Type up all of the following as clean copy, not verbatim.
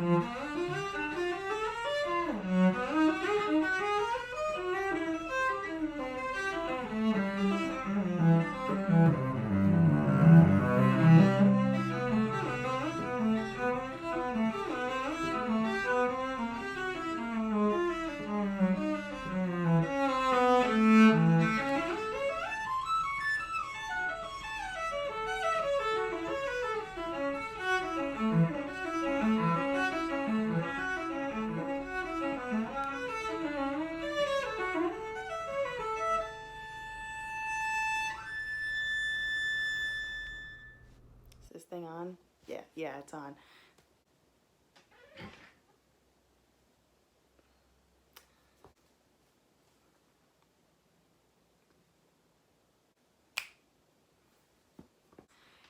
Is this thing on? Yeah, it's on.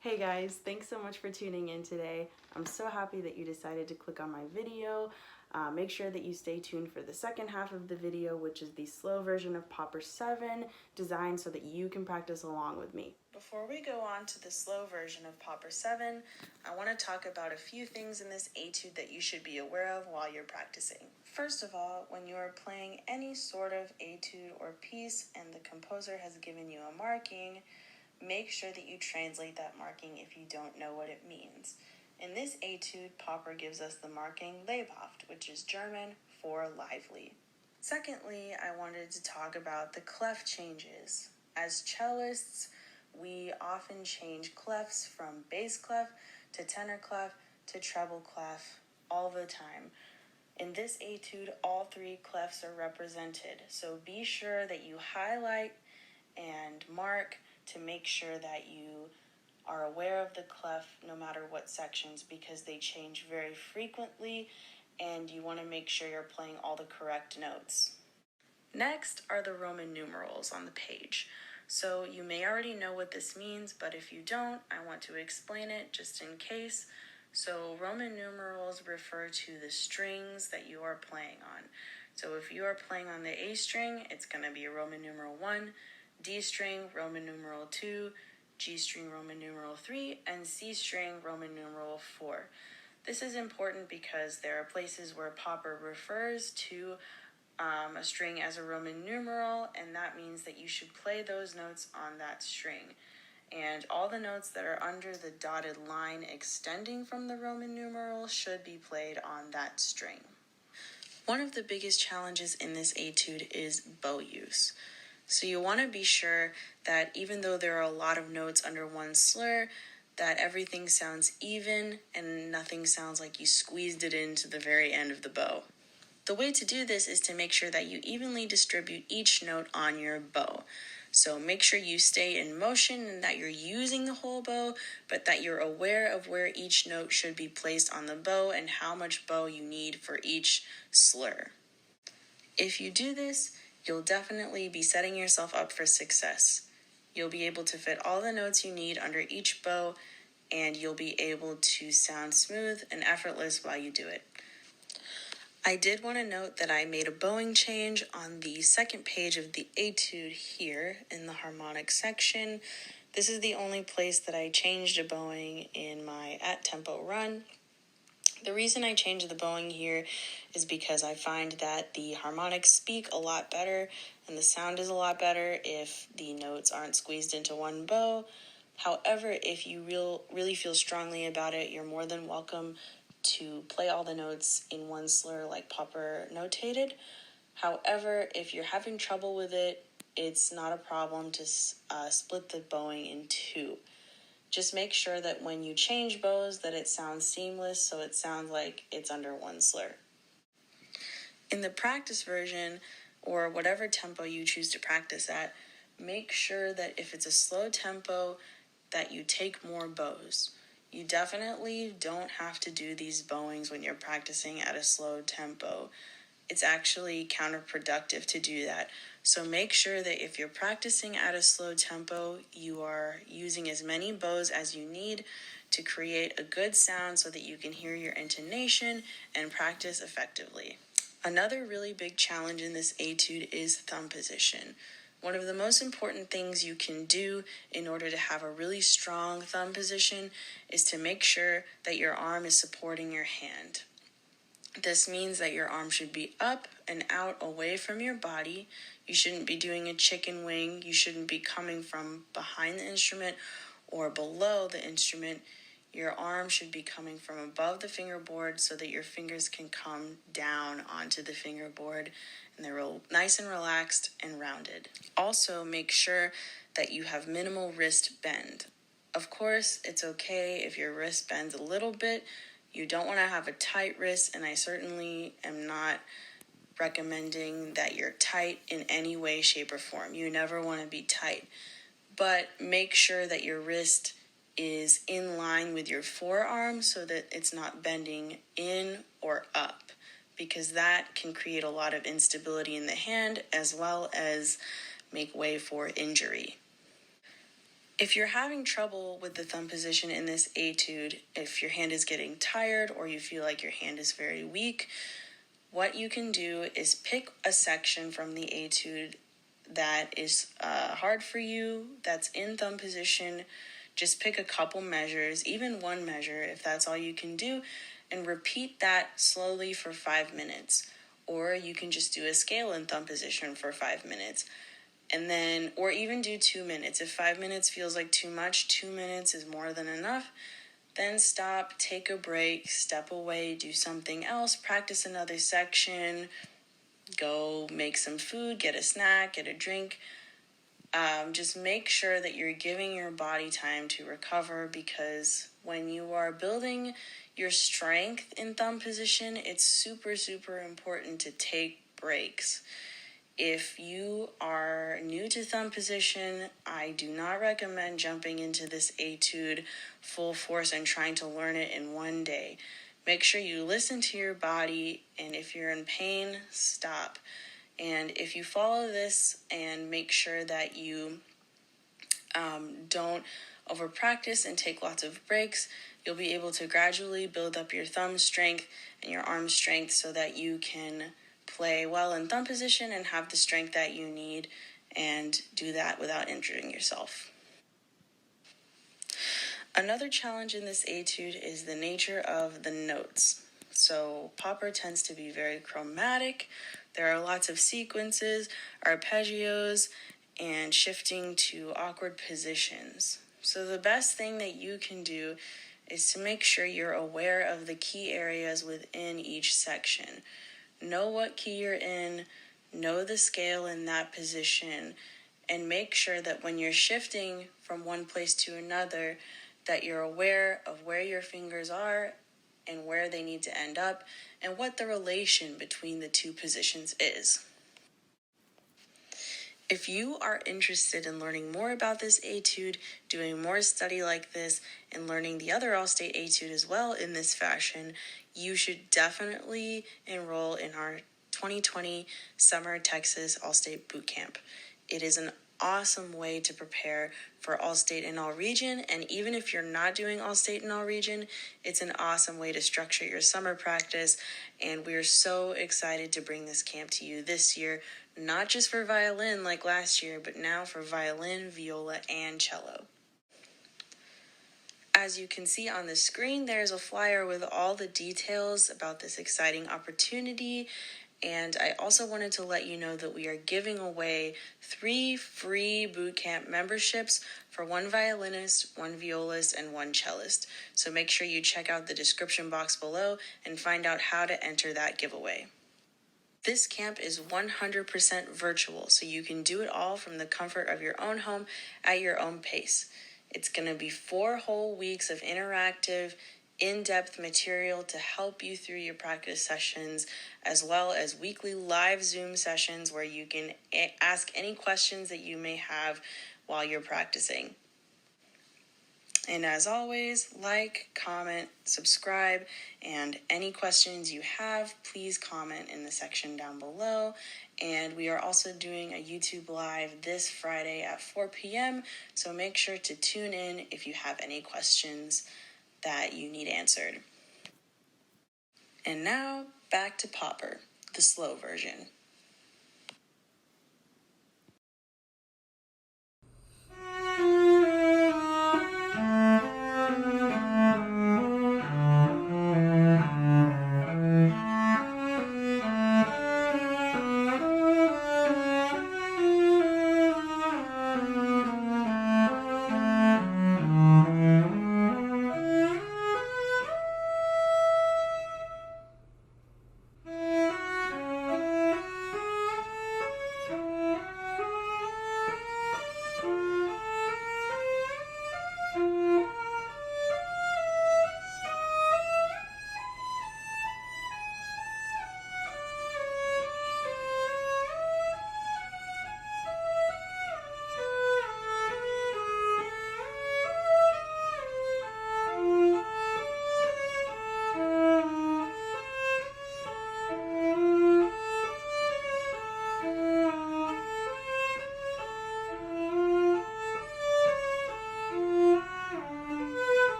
Hey guys, thanks so much for tuning in today. I'm so happy that you decided to click on my video. Make sure that you stay tuned for the second half of the video, which is the slow version of Popper 7, designed so that you can practice along with me. Before we go on to the slow version of Popper 7, I want to talk about a few things in this etude that you should be aware of while you're practicing. First of all, when you are playing any sort of etude or piece and the composer has given you a marking, make sure that you translate that marking if you don't know what it means. In this etude, Popper gives us the marking lebhaft, which is German for lively. Secondly, I wanted to talk about the clef changes. As cellists, we often change clefs from bass clef to tenor clef to treble clef all the time. In this etude, all three clefs are represented, so be sure that you highlight and mark to make sure that you are aware of the clef no matter what sections, because they change very frequently and you want to make sure you're playing all the correct notes. Next are the Roman numerals on the page. So you may already know what this means, but if you don't, I want to explain it just in case. So Roman numerals refer to the strings that you are playing on. So if you are playing on the A string, it's going to be a Roman numeral 1, D string, Roman numeral 2, G string, Roman numeral 3, and C string, Roman numeral 4. This is important because there are places where Popper refers to a string as a Roman numeral, and that means that you should play those notes on that string. And all the notes that are under the dotted line extending from the Roman numeral should be played on that string. One of the biggest challenges in this etude is bow use. So you want to be sure that even though there are a lot of notes under one slur, that everything sounds even and nothing sounds like you squeezed it into the very end of the bow. The way to do this is to make sure that you evenly distribute each note on your bow. So make sure you stay in motion and that you're using the whole bow, but that you're aware of where each note should be placed on the bow and how much bow you need for each slur. If you do this, you'll definitely be setting yourself up for success. You'll be able to fit all the notes you need under each bow, and you'll be able to sound smooth and effortless while you do it. I did want to note that I made a bowing change on the second page of the etude here in the harmonic section. This is the only place that I changed a bowing in my at tempo run. The reason I changed the bowing here is because I find that the harmonics speak a lot better and the sound is a lot better if the notes aren't squeezed into one bow. However, if you really feel strongly about it, you're more than welcome to play all the notes in one slur like Popper notated. However, if you're having trouble with it, it's not a problem to split the bowing in two. Just make sure that when you change bows that it sounds seamless, so it sounds like it's under one slur. In the practice version, or whatever tempo you choose to practice at, make sure that if it's a slow tempo, that you take more bows. You definitely don't have to do these bowings when you're practicing at a slow tempo. It's actually counterproductive to do that. So make sure that if you're practicing at a slow tempo, you are using as many bows as you need to create a good sound so that you can hear your intonation and practice effectively. Another really big challenge in this etude is thumb position. One of the most important things you can do in order to have a really strong thumb position is to make sure that your arm is supporting your hand. This means that your arm should be up and out away from your body. You shouldn't be doing a chicken wing. You shouldn't be coming from behind the instrument or below the instrument. Your arm should be coming from above the fingerboard so that your fingers can come down onto the fingerboard and they're real nice and relaxed and rounded. Also, make sure that you have minimal wrist bend. Of course, it's okay if your wrist bends a little bit. You don't want to have a tight wrist, and I certainly am not recommending that you're tight in any way, shape, or form. You never want to be tight. But make sure that your wrist is in line with your forearm so that it's not bending in or up, because that can create a lot of instability in the hand as well as make way for injury. If you're having trouble with the thumb position in this etude, if your hand is getting tired or you feel like your hand is very weak, what you can do is pick a section from the etude that is hard for you, that's in thumb position. Just pick a couple measures, even one measure if that's all you can do, and repeat that slowly for 5 minutes. Or you can just do a scale in thumb position for 5 minutes. And then, or even do 2 minutes. If 5 minutes feels like too much, 2 minutes is more than enough. Then stop, take a break, step away, do something else, practice another section, go make some food, get a snack, get a drink. Just make sure that you're giving your body time to recover, because when you are building your strength in thumb position, it's super, super important to take breaks. If you are new to thumb position, I do not recommend jumping into this etude full force and trying to learn it in one day. Make sure you listen to your body, and if you're in pain, stop. And if you follow this and make sure that you don't over practice and take lots of breaks, you'll be able to gradually build up your thumb strength and your arm strength so that you can play well in thumb position and have the strength that you need, and do that without injuring yourself. Another challenge in this etude is the nature of the notes. So popper tends to be very chromatic. There are lots of sequences, arpeggios, and shifting to awkward positions. So the best thing that you can do is to make sure you're aware of the key areas within each section. Know what key you're in, know the scale in that position, and make sure that when you're shifting from one place to another, that you're aware of where your fingers are and where they need to end up, and what the relation between the two positions is. If you are interested in learning more about this etude, doing more study like this, and learning the other All-State etude as well in this fashion, you should definitely enroll in our 2020 Summer Texas All-State Bootcamp. It is an awesome way to prepare for All-State and All-Region, and even if you're not doing All-State and All-Region, it's an awesome way to structure your summer practice, and we're so excited to bring this camp to you this year, not just for violin like last year, but now for violin, viola, and cello. As you can see on the screen, there's a flyer with all the details about this exciting opportunity. And I also wanted to let you know that we are giving away 3 free bootcamp memberships for 1 violinist, 1 violist, and 1 cellist. So make sure you check out the description box below and find out how to enter that giveaway. This camp is 100% virtual, so you can do it all from the comfort of your own home at your own pace. It's going to be 4 whole weeks of interactive, in-depth material to help you through your practice sessions, as well as weekly live Zoom sessions where you can ask any questions that you may have while you're practicing. And as always, like, comment, subscribe, and any questions you have, please comment in the section down below. And we are also doing a YouTube Live this Friday at 4 p.m., so make sure to tune in if you have any questions that you need answered. And now, back to Popper, the slow version.